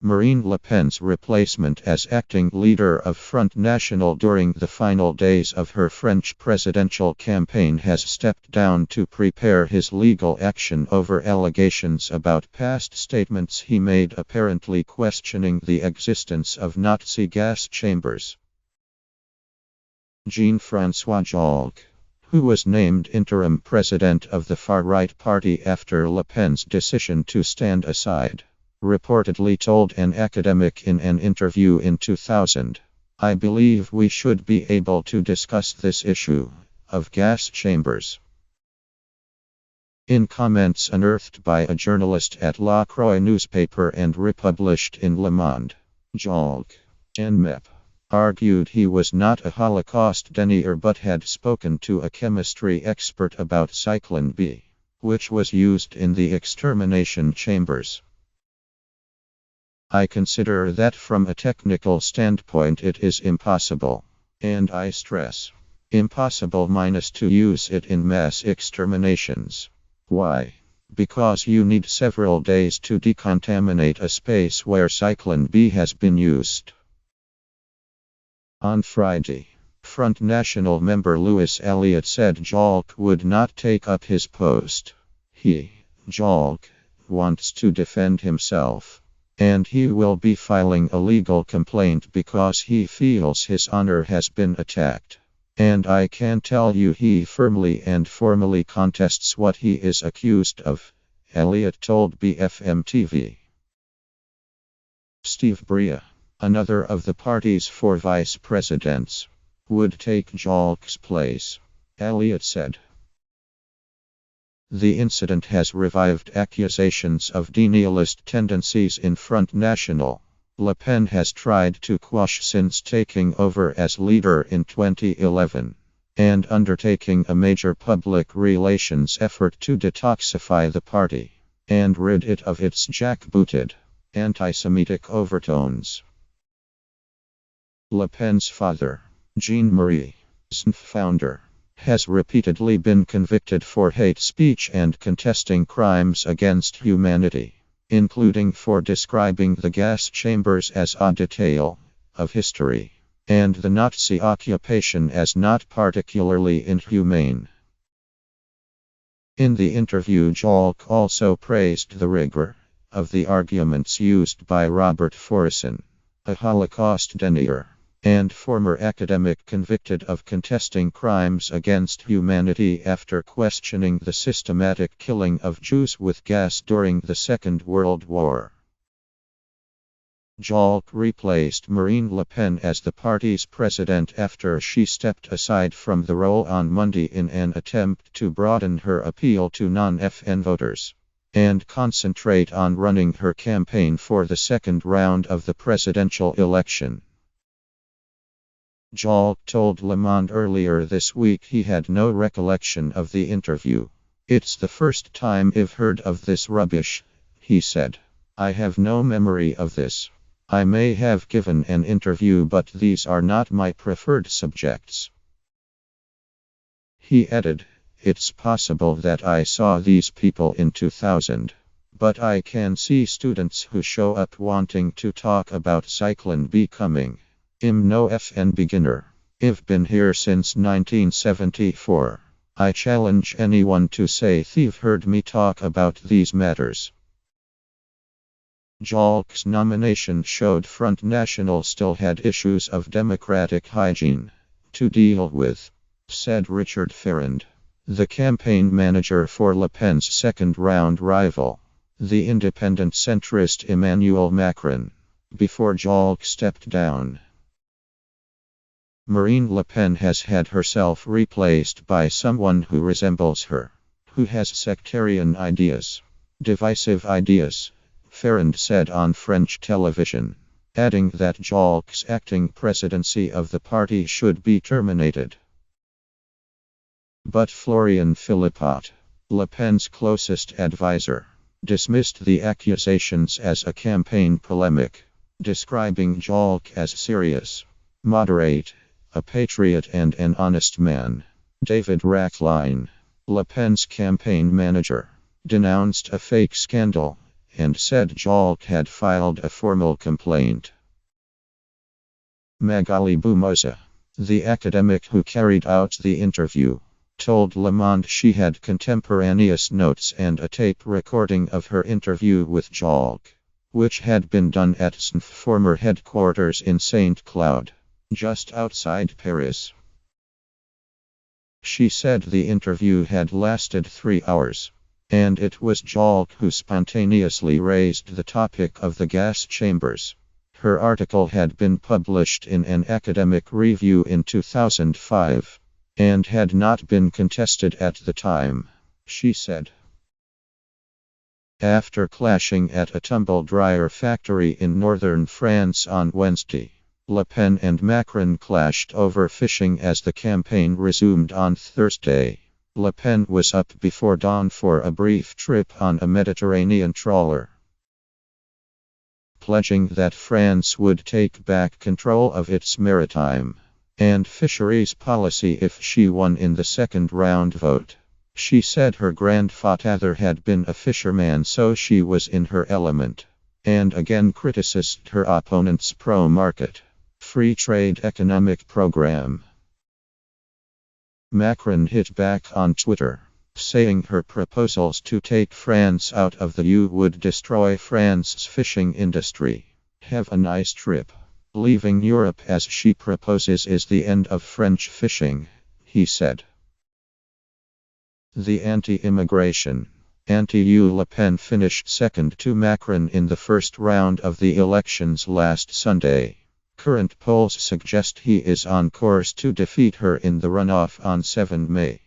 Marine Le Pen's replacement as acting leader of Front National during the final days of her French presidential campaign has stepped down to prepare his legal action over allegations about past statements he made apparently questioning the existence of Nazi gas chambers. Jean-François Jalkh, who was named interim president of the far-right party after Le Pen's decision to stand aside, reportedly told an academic in an interview in 2000, "I believe we should be able to discuss this issue of gas chambers." In comments unearthed by a journalist at La Croix newspaper and republished in Le Monde, Jalkh, NMEP, argued he was not a Holocaust denier but had spoken to a chemistry expert about Zyklon B, which was used in the extermination chambers. "I consider that from a technical standpoint it is impossible, and I stress, impossible to use it in mass exterminations. Why? Because you need several days to decontaminate a space where Zyklon B has been used." On Friday, Front National member Louis Elliott said Jalkh would not take up his post. Jalkh, wants to defend himself. And he will be filing a legal complaint because he feels his honor has been attacked. And I can tell you he firmly and formally contests what he is accused of, Elliott told BFM TV. Steve Bria, another of the party's 4 vice presidents, would take Jalkh's place, Elliott said. The incident has revived accusations of denialist tendencies in Front National. Le Pen has tried to quash since taking over as leader in 2011, and undertaking a major public relations effort to detoxify the party, and rid it of its jackbooted, anti-Semitic overtones. Le Pen's father, Jean-Marie, SNF founder, has repeatedly been convicted for hate speech and contesting crimes against humanity, including for describing the gas chambers as a detail of history, and the Nazi occupation as not particularly inhumane. In the interview, Jalkh also praised the rigor of the arguments used by Robert Faurisson, a Holocaust denier and former academic convicted of contesting crimes against humanity after questioning the systematic killing of Jews with gas during the Second World War. Jalkh replaced Marine Le Pen as the party's president after she stepped aside from the role on Monday in an attempt to broaden her appeal to non-FN voters and concentrate on running her campaign for the second round of the presidential election. Jalkh told Le Monde earlier this week he had no recollection of the interview. "It's the first time I've heard of this rubbish," he said. "I have no memory of this. I may have given an interview, but these are not my preferred subjects." He added, "It's possible that I saw these people in 2000. But I can see students who show up wanting to talk about Zyklon B coming. I'm no FN beginner. I've been here since 1974. I challenge anyone to say they've heard me talk about these matters." Jalkh's nomination showed Front National still had issues of democratic hygiene to deal with, said Richard Ferrand, the campaign manager for Le Pen's second-round rival, the independent centrist Emmanuel Macron, before Jalkh stepped down. Marine Le Pen has had herself replaced by someone who resembles her, who has sectarian ideas, divisive ideas, Ferrand said on French television, adding that Jalkh's acting presidency of the party should be terminated. But Florian Philippot, Le Pen's closest advisor, dismissed the accusations as a campaign polemic, describing Jalkh as serious, moderate, a patriot and an honest man. David Rackline, Le Pen's campaign manager, denounced a fake scandal and said Jalkh had filed a formal complaint. Magali Boumoza, the academic who carried out the interview, told Le Monde she had contemporaneous notes and a tape recording of her interview with Jalkh, which had been done at SNF former headquarters in Saint Cloud, just outside Paris. She said the interview had lasted 3 hours, and it was Jalkh who spontaneously raised the topic of the gas chambers. Her article had been published in an academic review in 2005 and had not been contested at the time, she said. After clashing at a tumble dryer factory in northern France on Wednesday, Le Pen and Macron clashed over fishing as the campaign resumed on Thursday. Le Pen was up before dawn for a brief trip on a Mediterranean trawler, pledging that France would take back control of its maritime and fisheries policy if she won in the second round vote. She said her grandfather had been a fisherman, so she was in her element, and again criticized her opponent's pro-market, free trade economic program. Macron hit back on Twitter, saying her proposals to take France out of the EU would destroy France's fishing industry. Have a nice trip. Leaving Europe as she proposes is the end of French fishing, he said. The anti-immigration, anti-EU Le Pen finished second to Macron in the first round of the elections last Sunday. Current polls suggest he is on course to defeat her in the runoff on 7 May.